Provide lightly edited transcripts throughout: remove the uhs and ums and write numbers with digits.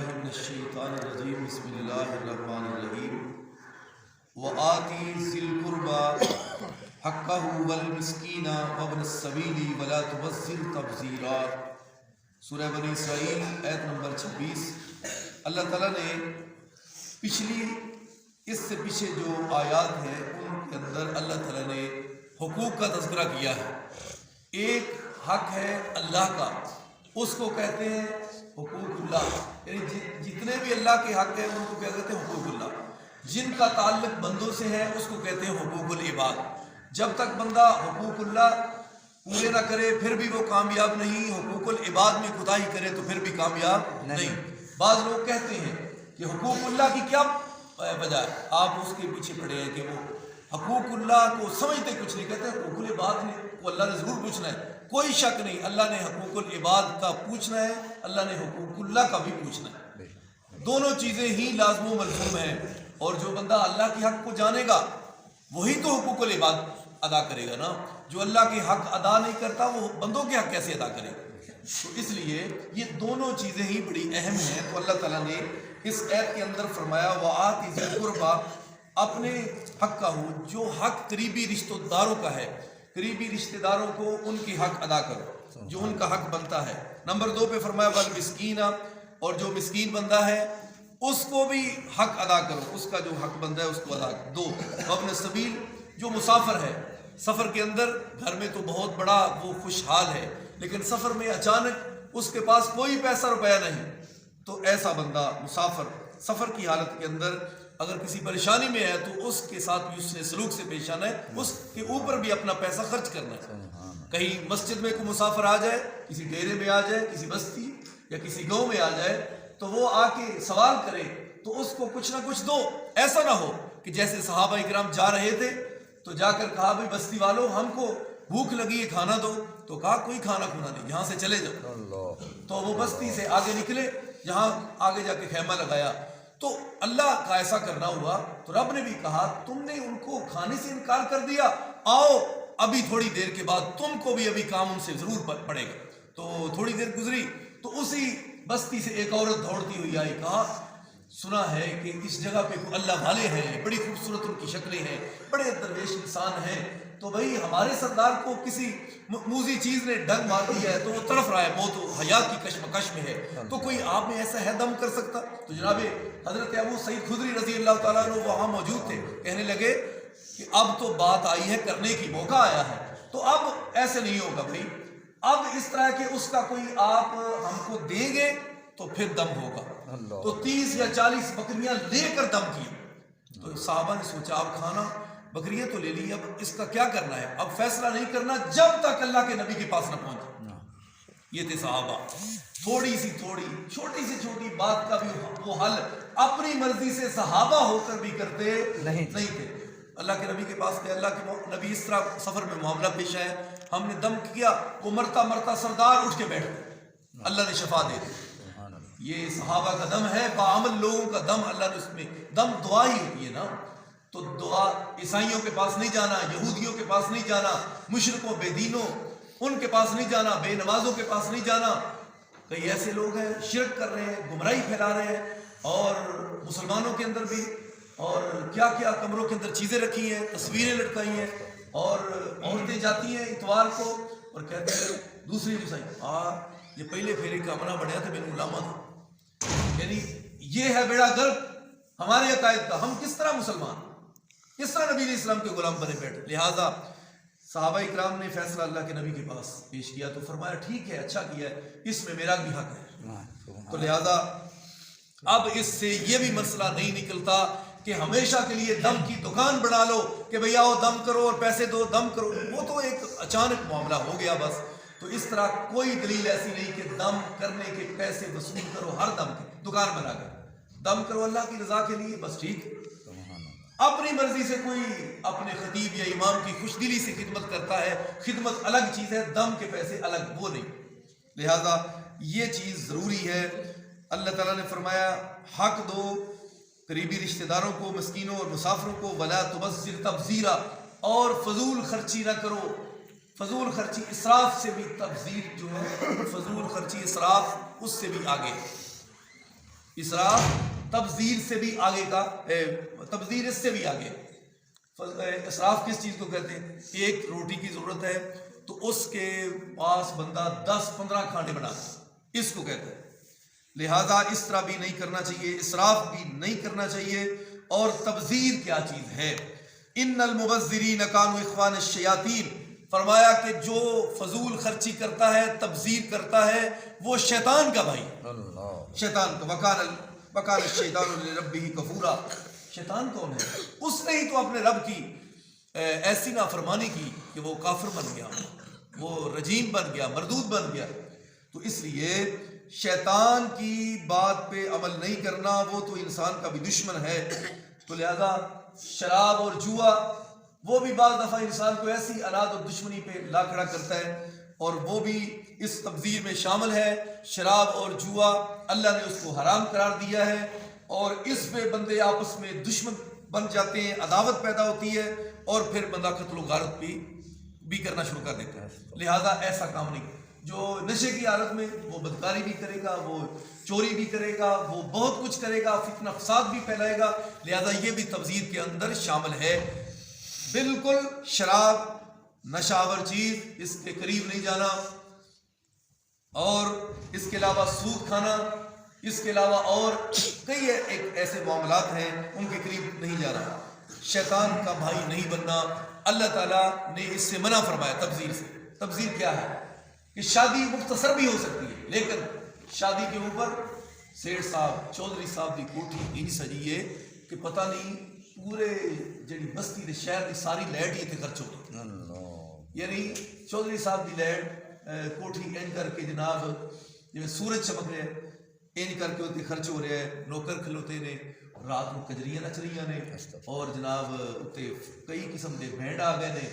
باللہ من الشیطان الرجیم بسم اللہ الرحمن الرحیم وآتی ذی القربى حقہ والمسکین وابن السبیل ولا تبذر تبذیرا۔ سورہ بنی اسرائیل آیت نمبر 26۔ اللہ تعالیٰ نے پچھلی اس سے پیچھے جو آیات ہیں ان کے اندر اللہ تعالیٰ نے حقوق کا تذکرہ کیا ہے۔ ایک حق ہے اللہ کا، اس کو کہتے ہیں حقوق اللہ، یعنی جتنے بھی اللہ کے حق ہیں ان کو کیا کہتے ہیں حقوق اللہ۔ جن کا تعلق بندوں سے ہے اس کو کہتے ہیں حقوق العباد۔ جب تک بندہ حقوق اللہ پورے نہ کرے پھر بھی وہ کامیاب نہیں، حقوق العباد میں کوتاہی کرے تو پھر بھی کامیاب نہیں۔ بعض لوگ کہتے ہیں کہ حقوق اللہ کی کیا وجہ ہے، آپ اس کے پیچھے پڑے ہیں کہ وہ حقوق اللہ کو سمجھتے کچھ نہیں، کہتے ہیں حقوق العباد کو اللہ نے ضرور پوچھنا ہے۔ کوئی شک نہیں، اللہ نے حقوق العباد کا پوچھنا ہے، اللہ نے حقوق اللہ کا بھی پوچھنا ہے۔ دونوں چیزیں ہی لازم و ملزوم ہیں، اور جو بندہ اللہ کے حق کو جانے گا وہی تو حقوق العباد ادا کرے گا نا۔ جو اللہ کے حق ادا نہیں کرتا وہ بندوں کے حق کیسے ادا کرے گا؟ تو اس لیے یہ دونوں چیزیں ہی بڑی اہم ہیں۔ تو اللہ تعالیٰ نے اس آیت کے اندر فرمایا وآتی ذی القربى، اپنے حق کا ہو، جو حق قریبی رشتہ داروں کا ہے، قریبی رشتہ داروں کو ان کے حق ادا کرو جو ان کا حق بنتا ہے۔ نمبر 2 پہ فرمایا والمسکین، اور جو مسکین بندہ ہے اس کو بھی حق ادا کرو، اس کا جو حق بندہ ہے اس کو ادا کرو۔ 2 وابن السبیل، جو مسافر ہے، سفر کے اندر گھر میں تو بہت بڑا وہ خوشحال ہے لیکن سفر میں اچانک اس کے پاس کوئی پیسہ روپیہ نہیں، تو ایسا بندہ مسافر سفر کی حالت کے اندر اگر کسی پریشانی میں ہے تو اس کے ساتھ بھی اس نے سلوک سے پیش آنا ہے، اس کے اوپر بھی اپنا پیسہ خرچ کرنا ہے۔ کہیں مسجد میں کوئی مسافر آ جائے، کسی ڈیرے میں آ جائے، کسی بستی یا کسی گاؤں میں آ جائے تو وہ آ کے سوال کرے تو اس کو کچھ نہ کچھ دو۔ ایسا نہ ہو کہ جیسے صحابہ اکرام جا رہے تھے تو جا کر کہا بھائی بستی والوں ہم کو بھوک لگی ہے، کھانا دو، تو کہا کوئی کھانا کھونا نہیں، یہاں سے چلے جاؤ۔ تو وہ بستی سے آگے نکلے، جہاں آگے جا کے خیمہ لگایا، تو اللہ کا ایسا کرنا ہوا تو رب نے بھی کہا تم نے ان کو کھانے سے انکار کر دیا، آؤ ابھی تھوڑی دیر کے بعد تم کو بھی ابھی کام ان سے ضرور پڑے گا۔ تو تھوڑی دیر گزری تو اسی بستی سے ایک عورت دوڑتی ہوئی آئی، کہا سنا ہے کہ اس جگہ پہ اللہ والے ہیں، بڑی خوبصورت ان کی شکلیں ہیں، بڑے درویش انسان ہیں، تو بھائی ہمارے سردار کو کسی موذی چیز نے ڈنگ مار دی ہے تو وہ تڑف رہا ہے، موت و حیات کی کشمکش میں ہے، تو کوئی آپ میں ایسا ہے دم کر سکتا؟ تو جناب حضرت ابو سعید خدری رضی اللہ تعالیٰ عنہ وہاں موجود تھے، کہنے لگے کہ اب تو بات آئی ہے، کرنے کی موقع آیا ہے، تو اب ایسے نہیں ہوگا بھائی، اب اس طرح کہ اس کا کوئی آپ ہم کو دیں گے تو پھر دم ہوگا۔ تو 30 یا 40 بکریاں لے کر دم کیا۔ تو صحابہ نے سوچا اب کھانا بکریاں تو لے لی، اب اس کا کیا کرنا ہے؟ اب فیصلہ نہیں کرنا جب تک اللہ کے نبی کے پاس نہ پہنچے۔ یہ تھے صحابہ، چھوٹی سی چھوٹی بات کا بھی وہ حل اپنی مرضی سے صحابہ ہو کر بھی کرتے نہیں تھے۔ اللہ کے نبی کے پاس گئے، اللہ کے نبی اس طرح سفر میں معاملہ پیش ہے، ہم نے دم کیا، وہ مرتا سردار اٹھ کے بیٹھ گئے، اللہ نے شفا دے دی۔ یہ صحابہ کا دم ہے، باعمل لوگوں کا دم، اللہ نے اس میں دم دعا ہی ہوتی ہے نا، تو دعا عیسائیوں کے پاس نہیں جانا، یہودیوں کے پاس نہیں جانا، مشرکوں بے دینوں ان کے پاس نہیں جانا، بے نمازوں کے پاس نہیں جانا۔ کئی ایسے لوگ ہیں شرک کر رہے ہیں، گمراہی پھیلا رہے ہیں، اور مسلمانوں کے اندر بھی اور کیا کیا کمروں کے اندر چیزیں رکھی ہیں، تصویریں لٹکائی ہیں، اور عورتیں جاتی ہیں اتوار کو اور کہتے ہیں دوسری عیسائی یہ پہلے پھیرے کا امنا بڑھیا تھا، میرے غلامہ تھا، یعنی یہ ہے بیڑا گرک ہمارے عقائد کا، ہم کس طرح مسلمان، کس طرح نبی علیہ السلام کے غلام بنے بیٹھے۔ لہٰذا صحابہ اکرام نے فیصلہ اللہ کے نبی کے پاس پیش کیا تو فرمایا ٹھیک ہے، اچھا کیا ہے، اس میں میرا بھی حق ہے۔ تو لہٰذا اب اس سے یہ بھی مسئلہ نہیں نکلتا کہ ہمیشہ کے لیے دم کی دکان بنا لو کہ بھئی آؤ دم کرو اور پیسے دو، دم کرو، وہ تو ایک اچانک معاملہ ہو گیا بس۔ تو اس طرح کوئی دلیل ایسی نہیں کہ دم کرنے کے پیسے وصول کرو، ہر دم کی دکان بنا کر دم کرو اللہ کی رضا کے لیے، بس ٹھیک۔ اپنی مرضی سے کوئی اپنے خطیب یا امام کی خوش دلی سے خدمت کرتا ہے، خدمت الگ چیز ہے، دم کے پیسے الگ، وہ نہیں۔ لہذا یہ چیز ضروری ہے۔ اللہ تعالیٰ نے فرمایا حق دو قریبی رشتہ داروں کو، مسکینوں اور مسافروں کو، ولا تبذر تبذیرا، اور فضول خرچی نہ کرو۔ فضول خرچی اسراف سے بھی، تبذیر جو ہے فضول خرچی اسراف اس سے بھی آگے۔ اسراف تبذیر سے بھی آگے کا، تبذیر اس سے بھی آگے۔ اسراف کس چیز کو کہتے ہیں؟ ایک روٹی کی ضرورت ہے تو اس کے پاس بندہ 10-15 کھانے بناتا، اس کو کہتے ہیں۔ لہذا اس طرح بھی نہیں کرنا چاہیے، اسراف بھی نہیں کرنا چاہیے۔ اور تبذیر کیا چیز ہے؟ ان المبذرین کانوا اخوان الشیاطین، فرمایا کہ جو فضول خرچی کرتا ہے، تبذیر کرتا ہے، وہ شیطان کا بھائی، شیطان کا۔ وکان الشیطان لربہ کفورا، شیطان کون ہے؟ اس نے ہی تو اپنے رب کی ایسی نافرمانی کی کہ وہ کافر بن گیا، وہ رجیم بن گیا، مردود بن گیا۔ تو اس لیے شیطان کی بات پہ عمل نہیں کرنا، وہ تو انسان کا بھی دشمن ہے۔ تو لہذا شراب اور جوا، وہ بھی بعض دفعہ انسان کو ایسی اناد اور دشمنی پہ لا کھڑا کرتا ہے، اور وہ بھی اس تبذیر میں شامل ہے۔ شراب اور جوا اللہ نے اس کو حرام قرار دیا ہے، اور اس پہ بندے آپس میں دشمن بن جاتے ہیں، عداوت پیدا ہوتی ہے، اور پھر بندہ قتل و غارت بھی کرنا شروع کر دیتا ہے۔ لہذا ایسا کام نہیں۔ جو نشے کی حالت میں وہ بدکاری بھی کرے گا، وہ چوری بھی کرے گا، وہ بہت کچھ کرے گا، فتنہ فساد بھی پھیلائے گا۔ لہذا یہ بھی تبذیر کے اندر شامل ہے۔ بالکل شراب نشاور چیز، اس کے قریب نہیں جانا، اور اس کے علاوہ سود کھانا، اس کے علاوہ اور کئی ایک ایسے معاملات ہیں، ان کے قریب نہیں جانا۔ شیطان کا بھائی نہیں بننا، اللہ تعالیٰ نے اس سے منع فرمایا تبذیر سے۔ تبذیر کیا ہے؟ کہ شادی مختصر بھی ہو سکتی ہے، لیکن شادی کے اوپر سیٹھ صاحب چودھری صاحب کی کوٹھی نہیں سجی ہے کہ پتہ نہیں پورے جڑی بستی دے شہر کی ساری لائٹ ہی خرچ ہو گئی۔ یعنی چودھری صاحب کی لائٹ کوٹھی این کر کے جناب جی سورج چمک رہا ہے، این کر کے اتنے خرچ ہو رہا ہے، نوکر کھلوتے نے، رات کو کجریاں نچ رہی نے، اور جناب اتنے کئی قسم کے بینڈ آ گئے نے،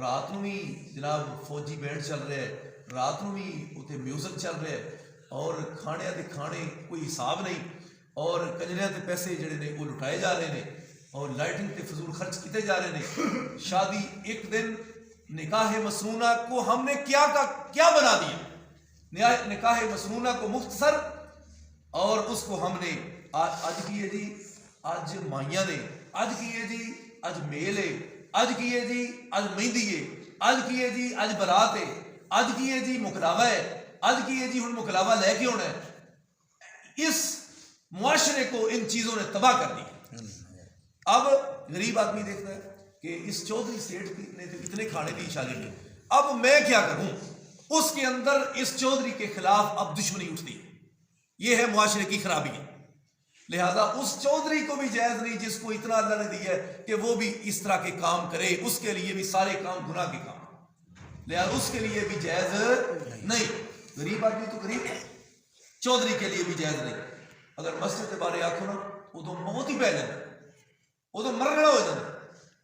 رات کو بھی جناب فوجی بینڈ چل رہا ہے، رات کو بھی اتنے میوزک چل رہا ہے، اور کھانے دے کھانے کوئی حساب نہیں، اور کنجریاں دے پیسے جڑے نے وہ لٹائے جا رہے ہیں، اور لائٹنگ تے فضول خرچ کیتے جا رہے ہیں۔ شادی ایک دن نکاح مسنونہ کو ہم نے کیا بنا دیا؟ نکاح مسنونہ کو مختصر، اور اس کو ہم نے آج کی ہے جی آج مائیاں نے، آج کی ہے جی آج میل ہے، آج کی ہے جی آج مہندی ہے، آج کی ہے جی آج برات ہے، آج کی ہے جی مکلاوا ہے، آج کی ہے جی ہن مکلاوا لے کے ہونا ہے۔ اس معاشرے کو ان چیزوں نے تباہ کر دی۔ اب غریب آدمی دیکھتا ہے کہ اس چودھری سیٹھ نے اتنے کھانے دی شادی میں، اب میں کیا کروں؟ اس کے اندر اس چودھری کے خلاف اب دشمنی اٹھتی ہے۔ یہ ہے معاشرے کی خرابی ہے۔ لہذا اس چودھری کو بھی جائز نہیں جس کو اتنا اللہ نے دیا ہے کہ وہ بھی اس طرح کے کام کرے، اس کے لیے بھی سارے کام گناہ کے کام، لہذا اس کے لیے بھی جائز نہیں۔ غریب آدمی تو غریب ہے، چودھری کے لیے بھی جائز نہیں۔ اگر مسجد کے بارے آخو نا وہ تو موت ہی پہ جائے، وہ تو مرنا ہو جائے۔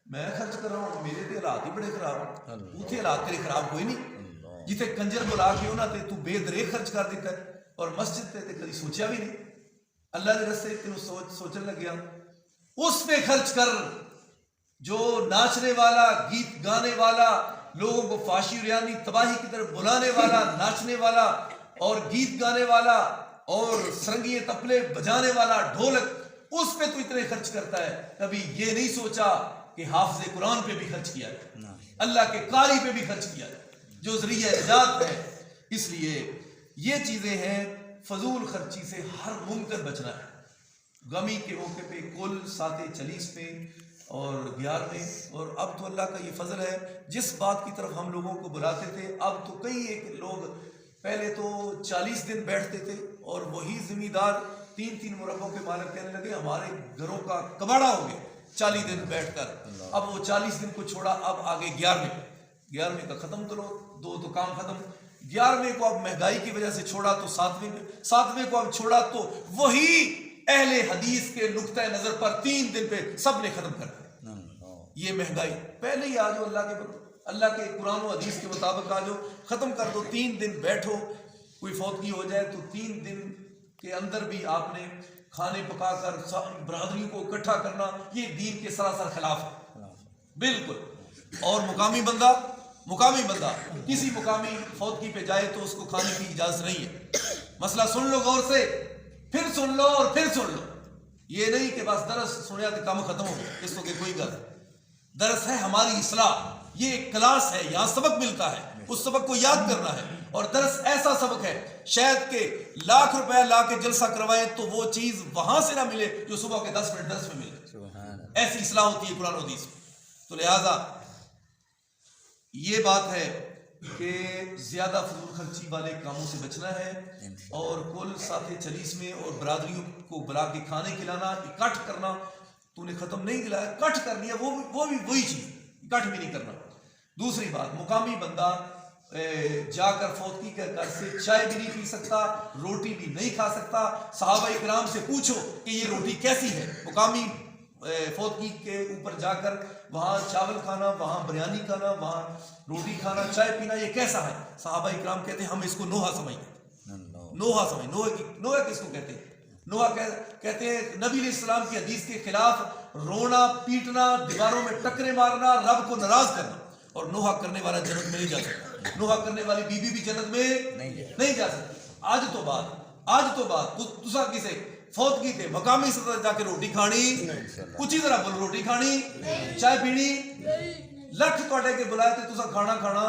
میں خرچ کر رہا ہوں، میرے تے حالات ہی بڑے خراب ہیں، اتنے حالات تیرے خراب ہوئے نہیں جیتے کنجر بلا کے انہوں تے تو بے درے خرچ کر دیتا ہے، اور مسجد تے کبھی سوچا بھی نہیں۔ اللہ کے رستے تینوں سوچنے لگ گیا، اس پہ خرچ کر جو ناچنے والا، گیت گانے والا، لوگوں کو فحاشی ریانی تباہی کی طرف بلانے والا، ناچنے والا اور گیت گانے والا اور سرنگی تپلے بجانے والا، ڈھولک، اس پہ تو اتنے خرچ کرتا ہے۔ کبھی یہ نہیں سوچا کہ حافظ قرآن پہ بھی خرچ کیا ہے، اللہ کے قاری پہ بھی خرچ کیا ہے جو ذریعہ نجات ہے۔ اس لیے یہ چیزیں ہیں، فضول خرچی سے ہر ممکن بچنا ہے۔ غمی کے موقع پہ کل 7:40 پہ اور 11 میں، اور اب تو اللہ کا یہ فضل ہے جس بات کی طرف ہم لوگوں کو بلاتے تھے، اب تو کئی ایک لوگ پہلے تو 40 دن بیٹھتے تھے، اور وہی زمیندار 3 مربوں کے مالک کہنے لگے ہمارے گھروں کا کباڑا ہو گیا 40 دن بیٹھ کر۔ اب وہ 40 دن کو چھوڑا، اب آگے 11ویں کا ختم کرو، 2 تو کام ختم۔ 11ویں کو اب مہنگائی کی وجہ سے چھوڑا تو 7ویں کو اب چھوڑا تو وہی اہل حدیث کے نقطۂ نظر پر 3 دن پہ سب نے ختم کر دیا۔ یہ مہنگائی پہلے ہی آ جاؤ، اللہ کے قرآن و حدیث کے مطابق آ جاؤ، ختم کر دو۔ 3 دن بیٹھو، کوئی فوتگی ہو جائے تو 3 دن کے اندر بھی آپ نے کھانے پکا کر برادریوں کو اکٹھا کرنا، یہ دین کے سراسر خلاف ہے بالکل۔ اور مقامی بندہ کسی مقامی فوتگی پہ جائے تو اس کو کھانے کی اجازت نہیں ہے۔ مسئلہ سن لو غور سے، پھر سن لو اور پھر سن لو. یہ نہیں کہ بس درس سنیا تو کام ختم ہو گیا, اس کو کہ کوئی گل. درس ہے ہماری اصلاح, یہ ایک کلاس ہے, یہاں سبق ملتا ہے, اس سبق کو یاد کرنا ہے. اور درس ایسا سبق ہے شاید کہ لاکھ روپے لا کے جلسہ کروائیں تو وہ چیز وہاں سے نہ ملے جو صبح کے 10 منٹ درس میں ملے. ایسی اصلاح ہوتی ہے قرآن و حدیث میں. تو لہذا یہ بات ہے کہ زیادہ فضول خرچی والے کاموں سے بچنا ہے, اور کل ساتھ چلیس میں اور برادریوں کو بلا کے کھانے کھلانا, اکٹھ کرنا. تو نے ختم نہیں کھلایا, اکٹھ کر لیا, وہ بھی وہی چیز, اکٹھ بھی نہیں کرنا. دوسری بات, مقامی بندہ جا کر فوتگی کے گھر سے چائے بھی نہیں پی سکتا, روٹی بھی نہیں کھا سکتا. صحابہ اکرام سے پوچھو کہ یہ روٹی کیسی ہے. مقامی فوتگی کے اوپر جا کر وہاں چاول کھانا, وہاں بریانی کھانا, وہاں روٹی کھانا, چائے پینا, یہ کیسا ہے؟ صحابہ اکرام کہتے ہیں ہم اس کو نوحہ سمجھتے ہیں. نوحہ سمجھ, نوحہ کس کو کہتے ہیں؟ نوحہ کہتے ہیں نبی علیہ السلام کی حدیث کے خلاف رونا, پیٹنا, دیواروں میں ٹکرے مارنا, رب کو ناراض کرنا. اور نوحہ کرنے والا جنت میں نہیں جا سکتا, نوحہ کرنے والی بی بی بھی جنت میں نہیں جا سکتی. آج تو بات تسا کسے فوتگی تے مقامی سطح جا کے روٹی کھانی, کچھ ہی طرح بولو, روٹی کھانی, چائے پینی, لکھ توڑے کے بلائے تے تسا کھانا.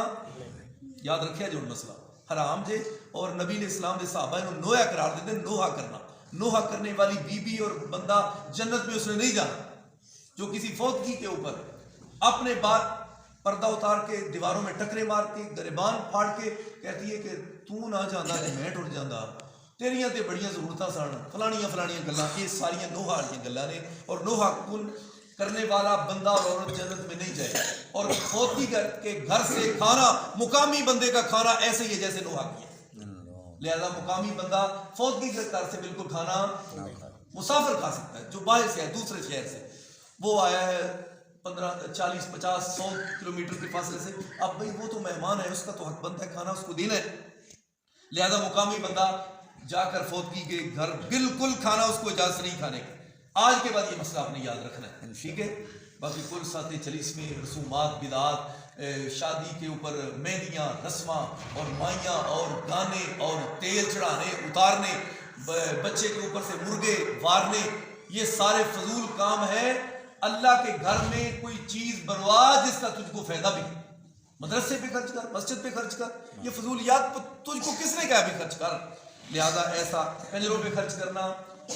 یاد رکھیا جو مسئلہ حرام جے, اور نبی علیہ السلام دے صحابہ انہوں نوحہ قرار دیتے ہیں. نوحہ کرنا, نوحہ کرنے والی بی بی اور بندہ جنت میں اس نے نہیں جانا. جو کسی فوتگی کے اوپر اپنے بات پردہ اتار کے دیواروں میں ٹکرے مارتی, گریبان پھاڑ کے کہتی ہے کہ تو نہ جانا کہ میں ٹوٹ جانا, تیریاں تے بڑیاں ضرورتاں سن, فلانیاں گلاں, یہ ساریاں نوحہ والیاں گلاں نے. اور نوحہ کن کرنے والا بندہ اور عورت جنت میں نہیں جائے. اور فوتگی کے گھر سے کھانا, مقامی بندے کا کھانا ایسے ہی ہے جیسے نوحہ کیا. لہذا مقامی بندہ فوتگی کے گھر سے بالکل کھانا مسافر کھا سکتا ہے جو باہر سے ہے, دوسرے شہر سے, وہ آیا ہے 15, 40, 50, 100 کلومیٹر کے فاصلے سے. اب بھئی وہ تو مہمان ہے, اس کا تو حق بنتا ہے کھانا اس کو دینا ہے. لہذا مقامی بندہ جا کر فوتگی کے گھر بالکل کھانا اس کو اجازت نہیں کھانے کی. آج کے بعد یہ مسئلہ آپ نے یاد رکھنا ہے, ٹھیک ہے. باقی کل ساتھ چلیس میں رسومات, بدعات, شادی کے اوپر مہندیاں, رسماں اور مائیاں اور گانے اور تیل چڑھانے اتارنے, بچے کے اوپر سے مرغے وارنے, یہ سارے فضول کام ہے. اللہ کے گھر میں کوئی چیز بنوا جس کا تجھ کو فائدہ بھی, مدرسے پہ خرچ کر, مسجد پہ خرچ کر. یہ فضولیات تجھ کو کس نے کہا بھی خرچ کر؟ لہذا ایسا کنجروں پہ خرچ کرنا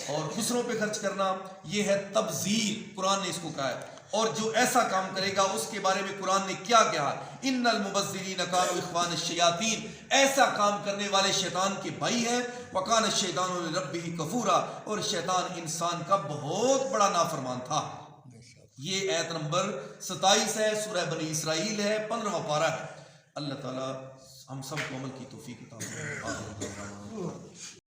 اور خسروں پہ خرچ کرنا یہ ہے تبذیر, قرآن نے اس کو کہا ہے. اور جو ایسا کام کرے گا اس کے بارے میں قرآن نے کیا کہا, ان المبذرین کانوا اخوان الشیاطین, ایسا کام کرنے والے شیطان کے بھائی ہیں. وکان الشیطان لربہ کفورا, اور شیطان انسان کا بہت بڑا نافرمان تھا. یہ آیت نمبر 27 ہے, سورہ بنی اسرائیل ہے, 15واں پارہ ہے. اللہ تعالی ہم سب کو عمل کی توفیق عطا فرمائے.